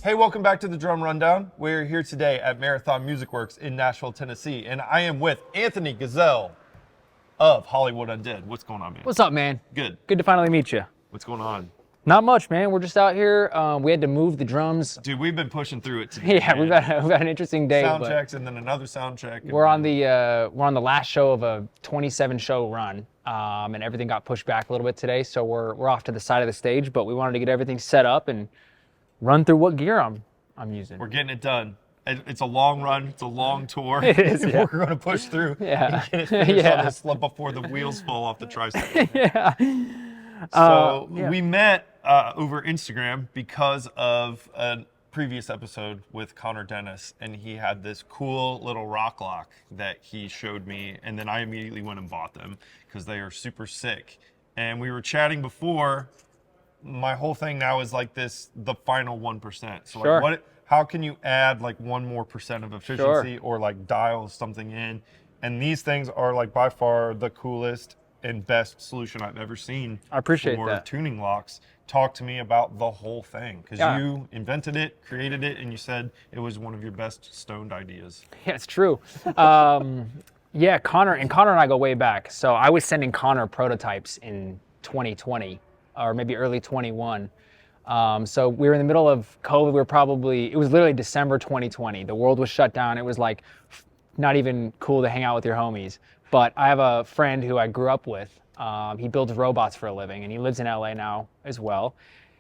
Hey, welcome back to the Drum Rundown. We're here today at Marathon Music Works in Nashville, Tennessee, and I am with Anthony Ghazel of Hollywood Undead. What's going on, man? What's up, man? Good. Good to finally meet you. What's going on? Not much, man. We're just out here. We had to move the drums. Dude, we've been pushing through it today. Yeah, we've had an interesting day. Sound checks and then another sound check. We're on the last show of a 27 show run, and everything got pushed back a little bit today. So we're off to the side of the stage, but we wanted to get everything set up and run through what gear I'm using. We're getting it done. It's a long run. It's a long tour. It is, yeah. We're going to push through Yeah. and get it finished Yeah. on this before the wheels fall off the tricycle. Yeah. So Yeah. we met over Instagram because of a previous episode with Connor Dennis, and he had this cool little rock lock that he showed me, and then I immediately went and bought them because they are super sick. And we were chatting before. My whole thing now is like the final 1%. So Sure. like how can you add like 1% more of efficiency or like dial something in? And these things are like by far the coolest and best solution I've ever seen. I appreciate for that. tuning locks. Talk to me about the whole thing, because Yeah. you invented it, created it, and you said it was one of your best stoned ideas. Yeah, it's true. Yeah, Connor and I go way back. So I was sending Connor prototypes in 2020 or maybe early 21. So we were in the middle of COVID. It was literally December 2020. The world was shut down. It was like not even cool to hang out with your homies. But I have a friend who I grew up with. He builds robots for a living, and he lives in LA now as well.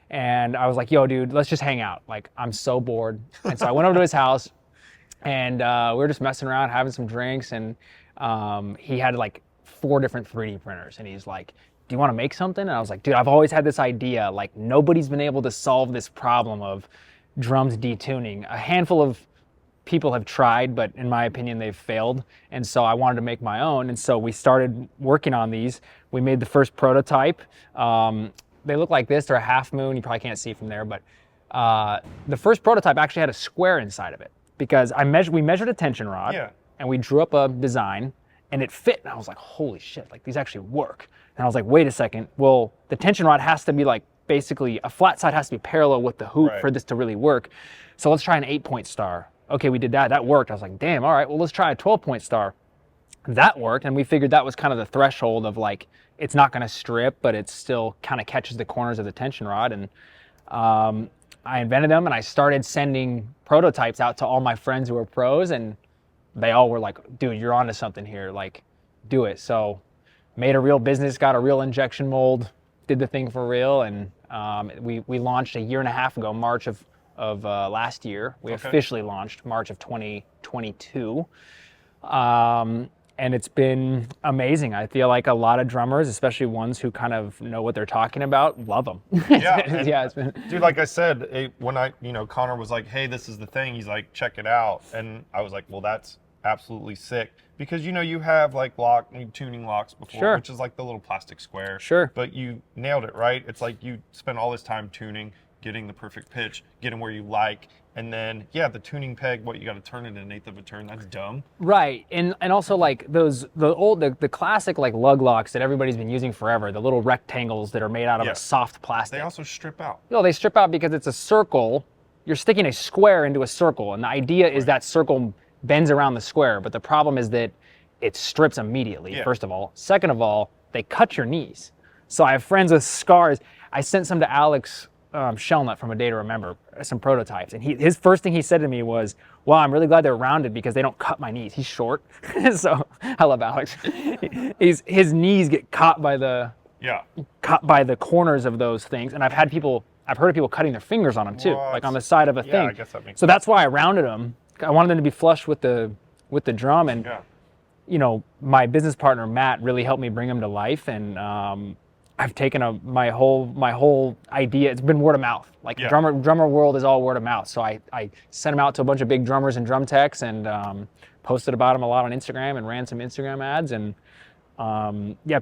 And I was like, yo, dude, let's just hang out. Like, I'm so bored. And so I went over to his house, and we were just messing around, having some drinks. And he had like 4 different 3D printers. And he's like, do you want to make something? And I was like, dude, I've always had this idea. Like, nobody's been able to solve this problem of drums detuning. A handful of people have tried, but in my opinion, they've failed. And so I wanted to make my own. And so we started working on these. We made the first prototype. They look like this. They're a half moon. You probably can't see from there, but the first prototype actually had a square inside of it because we measured a tension rod, and we drew up a design, and it fit. And I was like, holy shit, like these actually work. And I was like, wait a second. Well, the tension rod has to be like, basically a flat side has to be parallel with the hoop for this to really work. So let's try an 8-point star. Okay, we did that. That worked. I was like, damn, all right, well, let's try a 12-point star. That worked, and we figured that was kind of the threshold of like, it's not going to strip, but it still kind of catches the corners of the tension rod. And I invented them, and I started sending prototypes out to all my friends who were pros, and they all were like, dude, you're onto something here. Like, do it. So made a real business, got a real injection mold, did the thing for real, and we launched a year and a half ago, March of last year. We officially launched March of 2022. And it's been amazing. I feel like a lot of drummers, especially ones who kind of know what they're talking about, love them. Yeah, yeah, it's been. Dude, like I said, when Connor was like, hey, this is the thing, he's like, check it out. And I was like, well, that's absolutely sick. Because, you have like tuning locks before, which is like the little plastic square. Sure. But you nailed it, right? It's like you spend all this time tuning, getting the perfect pitch, getting where you like, and then the tuning peg, you got to turn it an 1/8 of a turn. That's dumb. Right, and also like the classic like lug locks that everybody's been using forever, the little rectangles that are made out of a soft plastic. They also strip out. No, they strip out because it's a circle. You're sticking a square into a circle, and the idea is that circle bends around the square, but the problem is that it strips immediately, first of all. Second of all, they cut your knees. So I have friends with scars. I sent some to Alex Shellnut from A Day to Remember, some prototypes. And his first thing he said to me was, wow, I'm really glad they're rounded because they don't cut my knees. He's short. So I love Alex. His knees get caught by the corners of those things. And I've heard of people cutting their fingers on them too, like on the side of a thing. I guess that makes sense. That's why I rounded them. I wanted them to be flush with the drum. And my business partner, Matt, really helped me bring them to life. And I've taken my whole idea. It's been word of mouth. Like drummer world is all word of mouth. So I sent them out to a bunch of big drummers and drum techs, and posted about them a lot on Instagram and ran some Instagram ads. And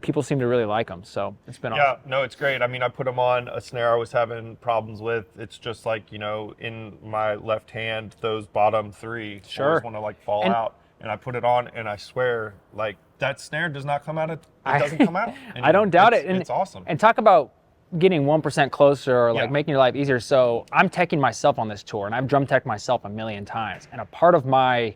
people seem to really like them. So it's been awesome. Yeah, no, it's great. I mean, I put them on a snare I was having problems with. It's just like, in my left hand, those bottom 3 always want to like fall out. And I put it on, and I swear, like, that snare does not come out. It doesn't come out anymore. I don't doubt it. And it's awesome. And talk about getting 1% closer or like Yeah. making your life easier. So I'm teching myself on this tour, and I've drum teched myself a million times. And a part of my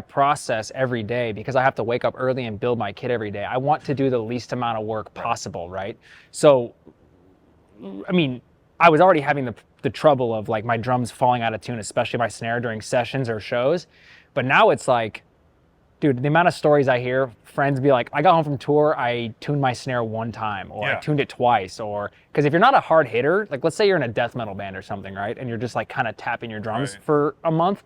process every day, because I have to wake up early and build my kit every day, I want to do the least amount of work possible, right? So, I mean, I was already having the trouble of like my drums falling out of tune, especially my snare during sessions or shows. But now it's like, dude, the amount of stories I hear, friends be like, I got home from tour, I tuned my snare one time, or I tuned it twice, or, because if you're not a hard hitter, like let's say you're in a death metal band or something, right? And you're just like kind of tapping your drums for a month.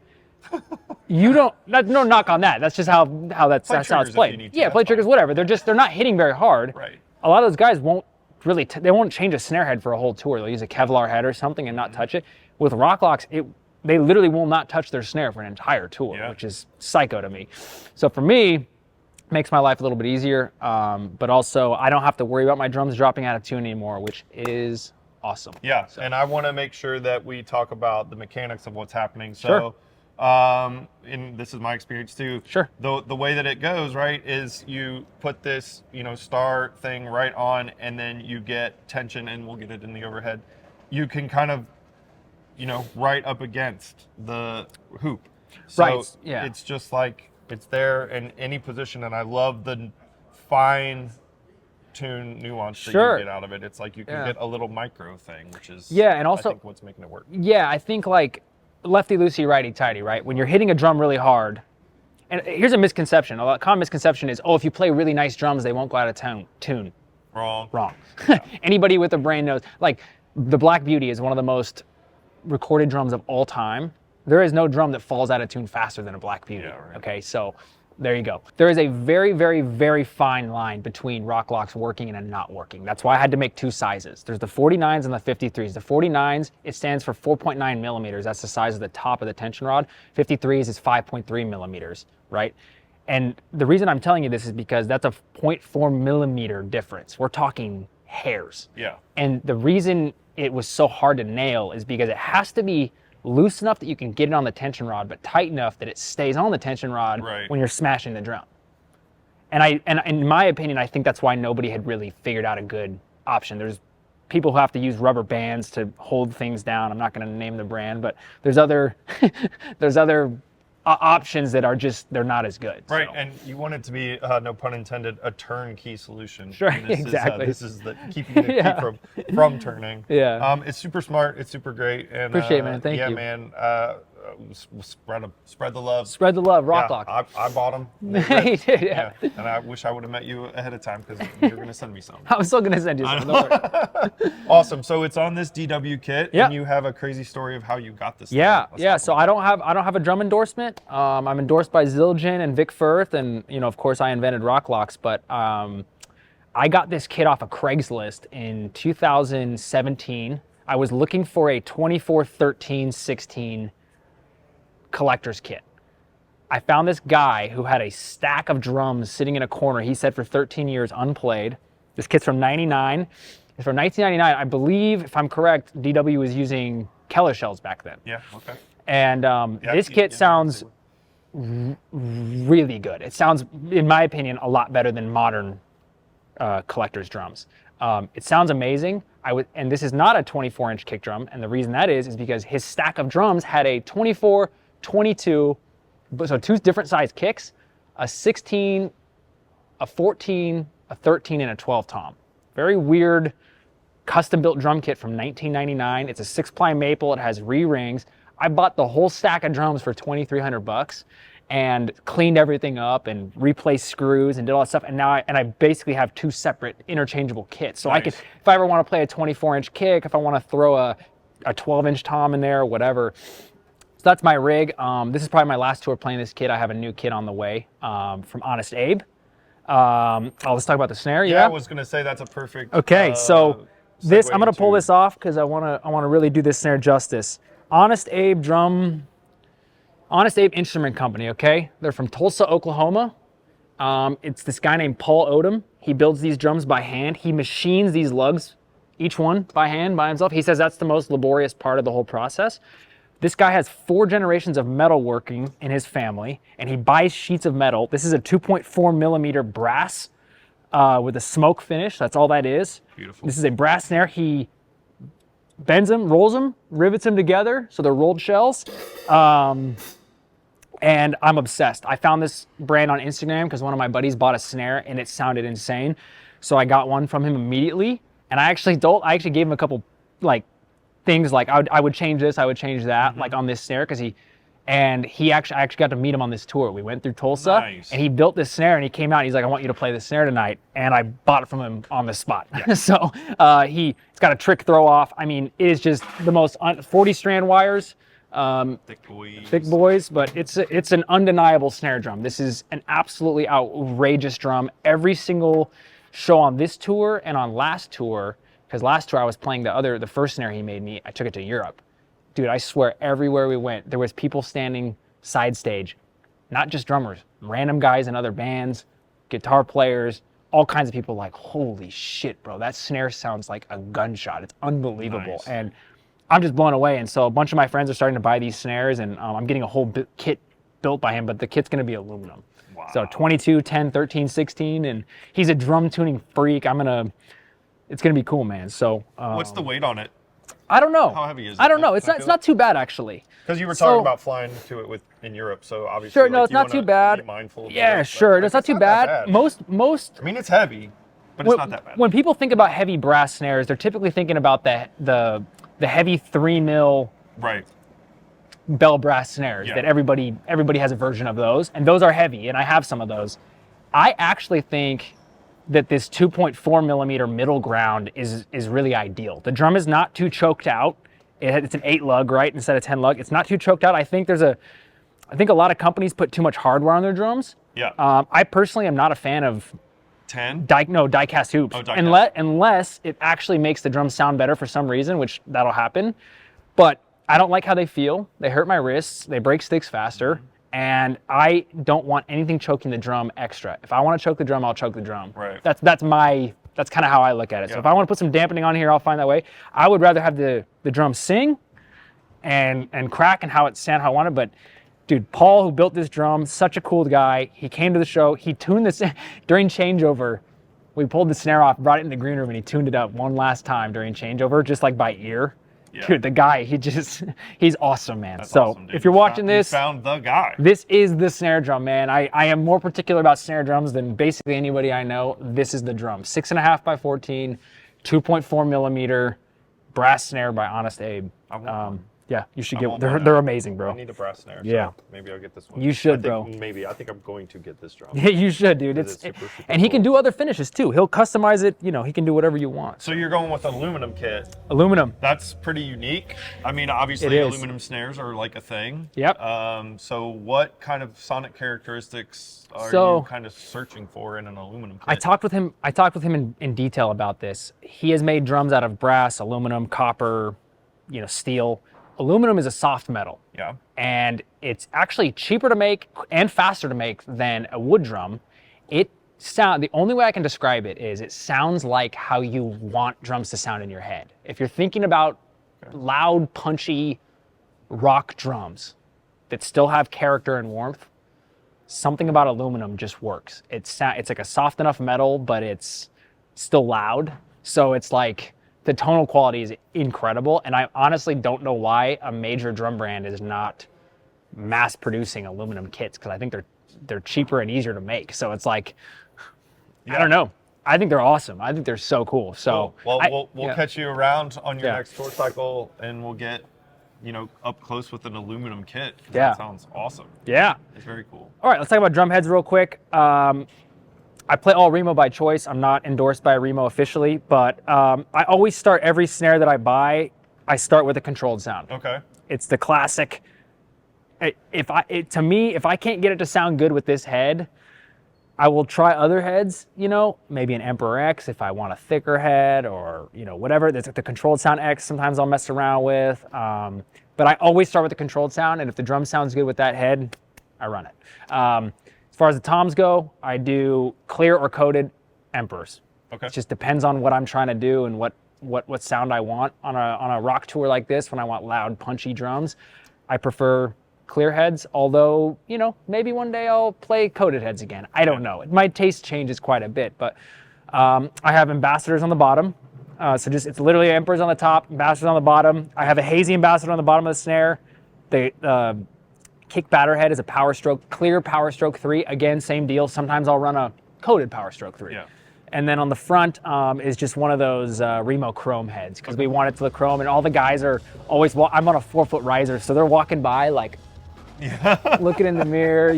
You don't, no knock on that. That's just how that's how it's played. Yeah, play triggers, whatever. They're not hitting very hard. Right. A lot of those guys won't really, they won't change a snare head for a whole tour. They'll use a Kevlar head or something and not touch it. With rock locks, they literally will not touch their snare for an entire tour, which is psycho to me. So for me, it makes my life a little bit easier, but also I don't have to worry about my drums dropping out of tune anymore, which is awesome. Yeah, so. And I want to make sure that we talk about the mechanics of what's happening. So, and this is my experience too. Sure. The way that it goes, right, is you put this, star thing right on, and then you get tension, and we'll get it in the overhead. You can kind of, right up against the hoop. So it's just like, it's there in any position, and I love the fine tune nuance that you get out of it. It's like you can get a little micro thing, which is and also, I think what's making it work. Yeah, I think like lefty loosey, righty tighty, right? When you're hitting a drum really hard, and here's a misconception. A common misconception is, if you play really nice drums, they won't go out of tune. Wrong. Anybody with a brain knows. Like the Black Beauty is one of the most recorded drums of all time. There is no drum that falls out of tune faster than a Black Beauty. Okay, so there you go. There is a very, very, very fine line between rock locks working and not working. That's why I had to make two sizes. There's the 49s and the 53s. The 49s, it stands for 4.9 millimeters. That's the size of the top of the tension rod. 53s is 5.3 millimeters, right? And the reason I'm telling you this is because that's a 0.4 millimeter difference. We're talking hairs. Yeah. And the reason it was so hard to nail is because it has to be loose enough that you can get it on the tension rod, but tight enough that it stays on the tension rod when you're smashing the drum. And in my opinion, I think that's why nobody had really figured out a good option. There's people who have to use rubber bands to hold things down. I'm not going to name the brand, but there's other options that are just, they're not as good. Right, so. and you want it to be, no pun intended, a turnkey solution. Sure, this exactly. This is the keeping the key from turning. Yeah. It's super smart. It's super great. And appreciate it, man. Thank you. Yeah, man. Spread the love. Spread the love. Rock lock. I bought them. You did, yeah. And I wish I would have met you ahead of time because you're going to send me some. I'm still going to send you some. Don't worry. Awesome. So it's on this DW kit, and you have a crazy story of how you got this. Yeah. So I don't have a drum endorsement. I'm endorsed by Zildjian and Firth, and of course I invented rock locks. But I got this kit off of Craigslist in 2017. I was looking for a 24, 13, 16 collector's kit. I found this guy who had a stack of drums sitting in a corner. He said for 13 years unplayed. This kit's from 99. It's from 1999. I believe, if I'm correct, DW was using Keller shells back then. Yeah, okay. And this kit sounds really good. It sounds, in my opinion, a lot better than modern collector's drums. It sounds amazing. And this is not a 24-inch kick drum, and the reason that is because his stack of drums had a 24, 22, so two different size kicks, a 16, a 14, a 13, and a 12 tom. Very weird custom-built drum kit from 1999. It's a 6-ply maple. It has re-rings. I bought the whole stack of drums for $2,300 and cleaned everything up and replaced screws and did all that stuff. And now I basically have two separate interchangeable kits. So I could, if I ever want to play a 24-inch kick, if I want to throw a 12-inch tom in there or whatever. So that's my rig. This is probably my last tour playing this kit. I have a new kit on the way from Honest Abe. Let's talk about the snare. Yeah, I was going to say that's a perfect. Okay, so this I'm going to pull this off because I want to really do this snare justice. Honest Abe Instrument Company. Okay, they're from Tulsa, Oklahoma. It's this guy named Paul Odom. He builds these drums by hand. He machines these lugs, each one by hand by himself. He says that's the most laborious part of the whole process. This guy has 4 generations of metal working in his family, and he buys sheets of metal. This is a 2.4 millimeter brass with a smoke finish. That's all that is. Beautiful. This is a brass snare. He bends them, rolls them, rivets them together, so they're rolled shells. And I'm obsessed. I found this brand on Instagram because one of my buddies bought a snare and it sounded insane. So I got one from him immediately. And I actually gave him a couple like things like I would change this, I would change that, like on this snare, because I actually got to meet him on this tour. We went through Tulsa, and he built this snare, and he came out, and he's like, I want you to play this snare tonight, and I bought it from him on the spot. Yeah. So it's got a trick throw off. I mean, it is just the most 40 strand wires, thick boys, but it's an undeniable snare drum. This is an absolutely outrageous drum. Every single show on this tour and on last tour, because last tour I was playing the first snare he made me, I took it to Europe. Dude, I swear, everywhere we went, there was people standing side stage, not just drummers, random guys in other bands, guitar players, all kinds of people like, holy shit, bro, that snare sounds like a gunshot. It's unbelievable. Nice. And I'm just blown away. And so a bunch of my friends are starting to buy these snares, and I'm getting a whole kit built by him, but the kit's gonna be aluminum. Wow. So 22, 10, 13, 16, and he's a drum tuning freak. It's gonna be cool, man. So what's the weight on it? I don't know. How heavy is it? I don't know. It's not too bad, actually. Because you were talking about flying to it in Europe, so obviously. Sure, no, it's not too bad. Be mindful of yeah, it, sure, it's not too bad. Most. I mean, it's heavy, but it's not that bad. When people think about heavy brass snares, they're typically thinking about the heavy 3 mil right bell brass snares that everybody has a version of those, and those are heavy, and I have some of those. I actually think that this 2.4 millimeter middle ground is really ideal. The drum is not too choked out. It's an 8 lug, right, instead of 10 lug. It's not too choked out. I think a lot of companies put too much hardware on their drums. Yeah. I personally am not a fan of 10? Die-cast hoops. Oh, die-cast. Unless it actually makes the drum sound better for some reason, which that'll happen. But I don't like how they feel. They hurt my wrists. They break sticks faster. And I don't want anything choking the drum extra. If I want to choke the drum, I'll choke the drum. Right. That's kind of how I look at it. So if I want to put some dampening on here, I'll find that way. I would rather have the drum sing and crack and how it sound how I want it. But dude, Paul, who built this drum, such a cool guy. He came to the show. He tuned this during changeover. We pulled the snare off, brought it in the green room, and he tuned it up one last time during changeover, just like by ear. Yeah. Dude, the guy, he's awesome, man. That's so awesome, if you're watching this, you found the guy. This is the snare drum, man. I am more particular about snare drums than basically anybody I know. This is the drum. 6.5 by 14, 2.4 millimeter brass snare by Honest Abe. Yeah, you should get. They're amazing, bro. I need a brass snare. Yeah, so maybe I'll get this one. You should, bro. I think I'm going to get this drum. Yeah, you should, dude. Super and he can do other finishes too. He'll customize it. He can do whatever you want. So you're going with aluminum kit. Aluminum. That's pretty unique. I mean, obviously aluminum snares are like a thing. Yep. So what kind of sonic characteristics are you kind of searching for in an aluminum kit? I talked with him in detail about this. He has made drums out of brass, aluminum, copper, steel. Aluminum is a soft metal. Yeah. And it's actually cheaper to make and faster to make than a wood drum. The only way I can describe it is it sounds like how you want drums to sound in your head. If you're thinking about loud, punchy rock drums that still have character and warmth, something about aluminum just works. It's like a soft enough metal, but it's still loud. So it's like, the tonal quality is incredible, and I honestly don't know why a major drum brand is not mass producing aluminum kits, because I think they're cheaper and easier to make. So it's like, I don't know. I think they're awesome. I think they're so cool. So well, we'll catch you around on your next tour cycle, and we'll get up close with an aluminum kit. That sounds awesome. Yeah, it's very cool. All right, let's talk about drum heads real quick. I play all Remo by choice. I'm not endorsed by Remo officially, but I always start every snare that I buy, I start with a controlled sound. Okay. It's the classic. To me, if I can't get it to sound good with this head, I will try other heads, maybe an Emperor X if I want a thicker head, or, whatever. There's the controlled sound X sometimes I'll mess around with. But I always start with the controlled sound, and if the drum sounds good with that head, I run it. As far as the toms go, I do clear or coated Emperors. Okay. It just depends on what I'm trying to do and what sound I want on a rock tour like this. When I want loud, punchy drums, I prefer clear heads, although, maybe one day I'll play coated heads again. I don't know. My taste changes quite a bit, but I have ambassadors on the bottom. So it's literally emperors on the top, ambassadors on the bottom. I have a hazy ambassador on the bottom of the snare. The kick batter head is a power stroke, clear power stroke 3. Again, same deal. Sometimes I'll run a coated power stroke 3. Yeah. And then on the front is just one of those Remo chrome heads because we want it to look chrome. And all the guys are always, I'm on a 4-foot riser, so they're walking by like, looking in the mirror,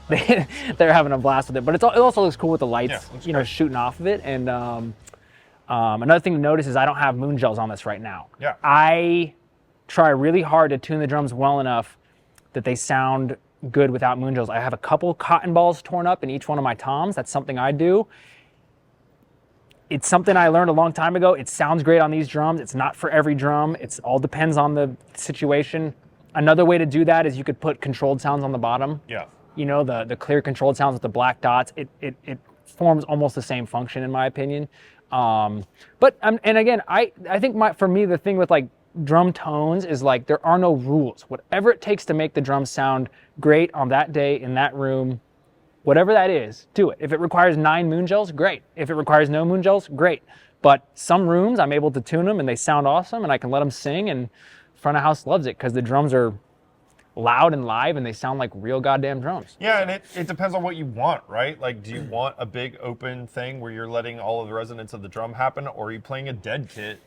they're having a blast with it. But it also looks cool with the lights, shooting off of it. And another thing to notice is I don't have moon gels on this right now. Yeah. I try really hard to tune the drums well enough that they sound good without moon gels. I have a couple cotton balls torn up in each one of my toms. That's something I do. It's something I learned a long time ago. It sounds great on these drums. It's not for every drum. It all depends on the situation. Another way to do that is you could put controlled sounds on the bottom. Yeah. The clear controlled sounds with the black dots. It forms almost the same function in my opinion. And again, I think for me the thing with like drum tones is like there are no rules. Whatever it takes to make the drum sound great on that day in that room, whatever that is, do it. If it requires 9 moon gels, great. If it requires no moon gels, great. But some rooms, I'm able to tune them and they sound awesome and I can let them sing and front of house loves it because the drums are loud and live and they sound like real goddamn drums. Yeah, and it depends on what you want, right? Like, do you want a big open thing where you're letting all of the resonance of the drum happen, or are you playing a dead kit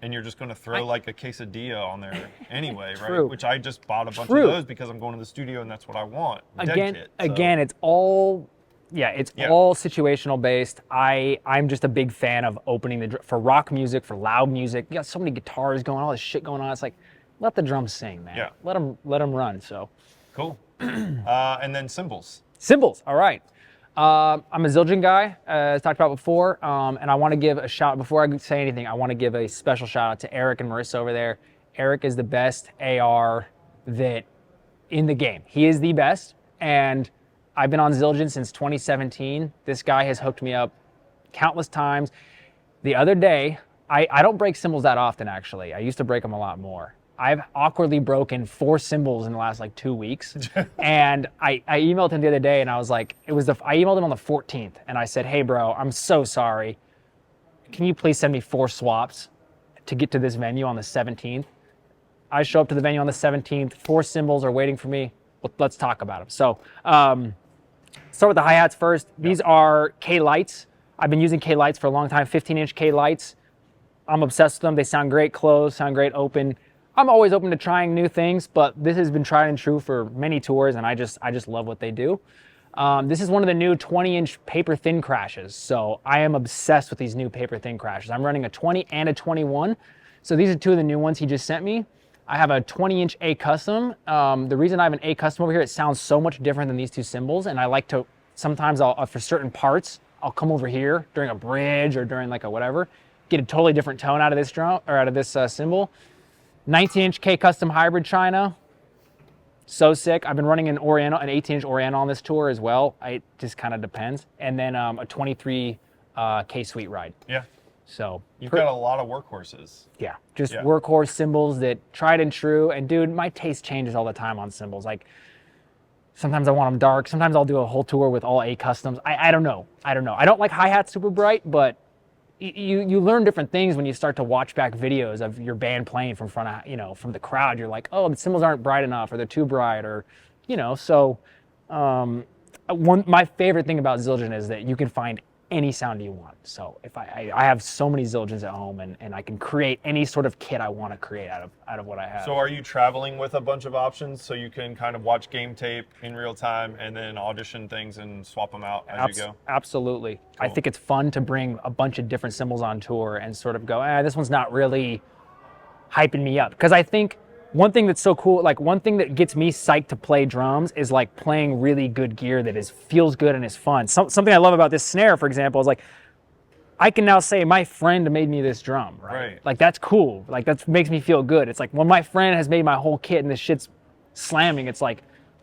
and you're just going to throw like a quesadilla on there anyway, right? True. Which I just bought a bunch of those because I'm going to the studio and that's what I want. Again, Dead kit, so. again, it's all situational based. I'm just a big fan of opening for rock music, for loud music. You got so many guitars going, all this shit going on. It's like, let the drums sing, man. Yeah. Let them run. So. Cool. And then cymbals. Cymbals. All right. I'm a Zildjian guy, as talked about before, and I want to give a shout, before I say anything, I want to give a special shout out to Eric and Marissa over there. Eric is the best AR that in the game. He is the best, and I've been on Zildjian since 2017. This guy has hooked me up countless times. The other day, I don't break cymbals that often, actually. I used to break them a lot more. I've awkwardly broken 4 cymbals in the last 2 weeks. And I emailed him the other day and I was like, I emailed him on the 14th and I said, hey bro, I'm so sorry. Can you please send me 4 swaps to get to this venue on the 17th? I show up to the venue on the 17th, 4 cymbals are waiting for me. Let's talk about them. So start with the hi-hats first. These are K-Lights. I've been using K-Lights for a long time, 15-inch K-Lights. I'm obsessed with them. They sound great closed, sound great open. I'm always open to trying new things, but this has been tried and true for many tours, and I just love what they do. This is one of the new 20-inch paper thin crashes, so I am obsessed with these new paper thin crashes. I'm running a 20 and a 21, so these are 2 of the new ones he just sent me. I have a 20-inch A custom. The reason I have an A custom over here, it sounds so much different than these 2 cymbals, and I like to, sometimes for certain parts, I'll come over here during a bridge or during a whatever, get a totally different tone out of this drum or out of this cymbal. 19-inch K Custom Hybrid China, so sick. I've been running an 18-inch Oriental on this tour as well. It just kind of depends. And then a 23 K Sweet Ride. Yeah. So you've got a lot of workhorses. Yeah, just workhorse cymbals that tried and true. And dude, my taste changes all the time on cymbals. Like sometimes I want them dark. Sometimes I'll do a whole tour with all A customs. I don't know. I don't like hi-hats super bright, but you learn different things when you start to watch back videos of your band playing from front of, from the crowd. You're like, oh, the cymbals aren't bright enough, or they're too bright, or, so my favorite thing about Zildjian is that you can find any sound you want. So if I have so many Zildjians at home and I can create any sort of kit I want to create out of what I have. So are you traveling with a bunch of options so you can kind of watch game tape in real time and then audition things and swap them out as you go? Absolutely. Cool. I think it's fun to bring a bunch of different cymbals on tour and sort of go, this one's not really hyping me up. Because I think one thing that's so cool, one thing that gets me psyched to play drums is playing really good gear that feels good and is fun. Something I love about this snare, for example, is I can now say my friend made me this drum, right? That's cool. That makes me feel good. It's when my friend has made my whole kit and this shit's slamming, it's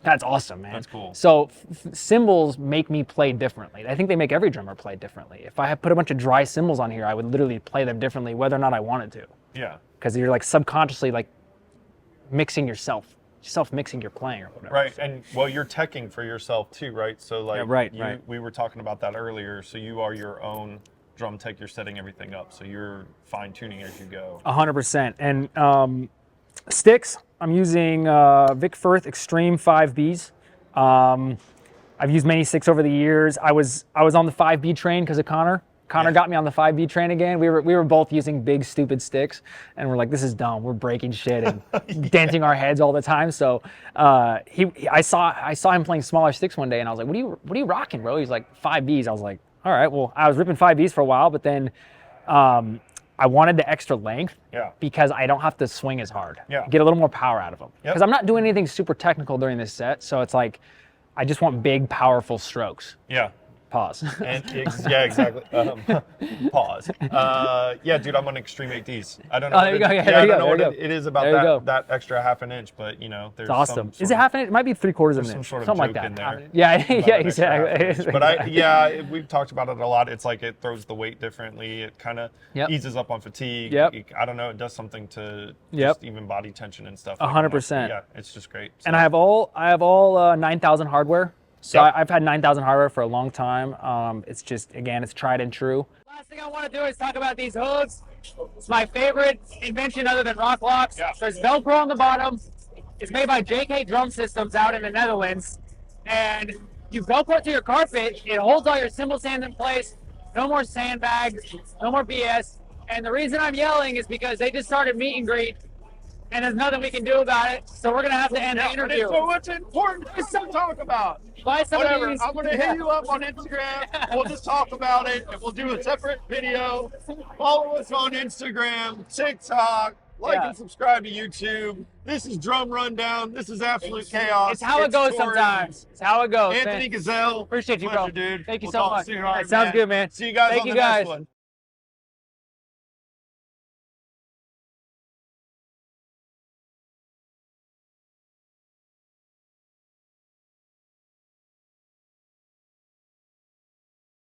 that's awesome, man. That's cool. So cymbals make me play differently. I think they make every drummer play differently. If I had put a bunch of dry cymbals on here, I would literally play them differently whether or not I wanted to. Yeah. Because you're subconsciously mixing yourself. self-mixing your playing or whatever. Right, and well, you're teching for yourself too, right? So like, right. we were talking about that earlier. So you are your own drum tech. You're setting everything up. So you're fine tuning as you go. 100%. And sticks, I'm using Vic Firth Extreme 5Bs. I've used many sticks over the years. I was on the 5B train because of Connor. Connor got me on the 5B train again. We were both using big stupid sticks, and we're like, this is dumb. We're breaking shit and denting our heads all the time. So I saw him playing smaller sticks one day, and I was like, what are you rocking, bro? He's like 5Bs. I was like, all right. Well, I was ripping 5Bs for a while, but then I wanted the extra length because I don't have to swing as hard. Get a little more power out of them. Because I'm not doing anything super technical during this set, so it's like I just want big, powerful strokes. Pause. Yeah, exactly. Pause. Yeah, dude, I'm on Extreme 8Ds. I don't know. There you go. I don't know what it is about that extra half an inch, but you know, there's awesome. Is it half an inch? It might be 3/4 of an inch. Some sort of something joke like that. in there. Yeah, exactly. But we've talked about it a lot. It's like it throws the weight differently. It kind of eases up on fatigue. I don't know. It does something to just even body tension and stuff. 100%. Yeah, it's just great. So. And I have all 9,000 hardware. So I've had 9,000 hardware for a long time. It's just, again, it's tried and true. Last thing I want to do is talk about these hooves. It's my favorite invention other than rock locks. There's Velcro on the bottom. It's made by JK Drum Systems out in the Netherlands. And you Velcro it to your carpet. It holds all your cymbal stands in place. No more sandbags. No more BS. And the reason I'm yelling is because they just started meet and greet. And there's nothing we can do about it, so we're gonna have to end the interview. So what's important is to talk about. Whatever. I'm gonna hit you up on Instagram. We'll just talk about it, and we'll do a separate video. Follow us on Instagram, TikTok, like and subscribe to YouTube. This is Drum Rundown. This is absolute chaos. It's how it goes sometimes. It's how it goes. Anthony Ghazel. Appreciate you, bro. Dude. Thank you We'll so talk much. soon. All right, Sounds good, man. See you guys Thank on you the guys. next one.